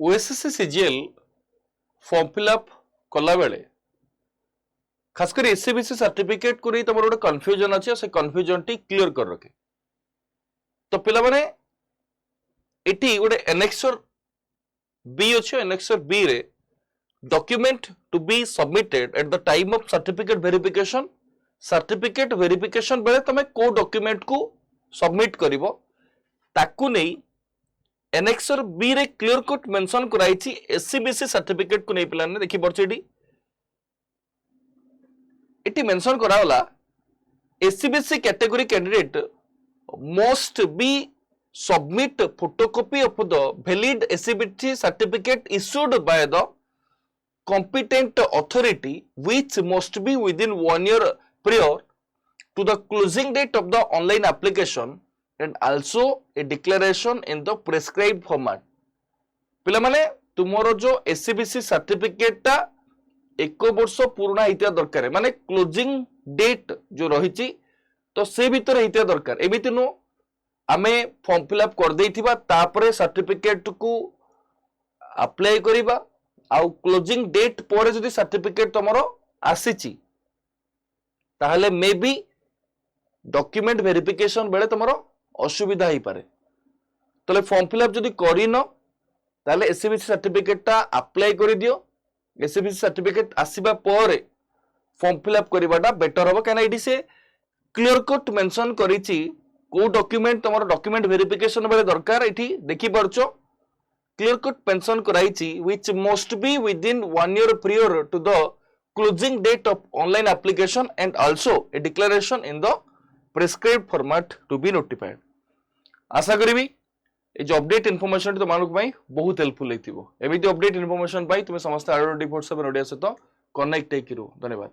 OSSC CGL form fill up कला बेले खासकर एससीबीसी सर्टिफिकेट को नहीं तुम गोटे कन्फ्यूजन अच्छे से कन्फ्यूजन टी क्लियर कर रखे। तो पिला माने एटी गोटे एनेक्सर बी अच्छे एनेक्सर बी रे document to be submitted at the time of certificate verification बेले तमे को डॉक्यूमेंट को सबमिट करिवो ताकू नहीं एनेक्सर बी रे क्लियर कट मेंशन कराई छी एससीबीसी सर्टिफिकेट को नहीं पिलाने देखि परछे एटी मेंशन करावला SCBC category candidate must be submit photocopy of the valid SCBC certificate issued by the competent authority which must be within 1 year prior to the closing date of the online application and also a declaration in the prescribed format। पिला माने तुमरो जो SCBC certificate टा 1 वर्ष पूर्ण हितिया दरकार माने closing date जो रहिची तो से भीतर हितिया दरकार एमिति नो आमे फॉर्म फिलअप कर देइथिबा तापरे सर्टिफिकेट को अप्लाई करिबा आउ क्लोजिंग डेट पर जदि सर्टिफिकेट तुमरो आसीची ताहले मे बी डॉक्यूमेंट वेरिफिकेशन बेले तुमरो असुविधा ही पारे। तले फॉर्म फिलअप जदि करिनो ताहले एससीबीसी सर्टिफिकेट टा अप्लाई करि दियो। एससीबीसी सर्टिफिकेट आसीबा पर फॉर्म फिलअप करिबाटा बेटर होबो काना इडी से क्लियर कट मेंशन करिची को डॉक्यूमेंट तुमरो डॉक्यूमेंट वेरिफिकेशन बेले दरकार एठी देखि परछो clear cut mention करaichi which must be within 1 year prior to the closing date of online application and also a declaration in the prescribed format to be notified। आशा करी ए जो update information तो मानुक भाई बहुत helpful लेथिबो। एमिति अपडेट इनफॉरमेशन पाई तुमे समस्त आरो default सब नोडिया सहित कनेक्ट हेकिरो। धन्यवाद।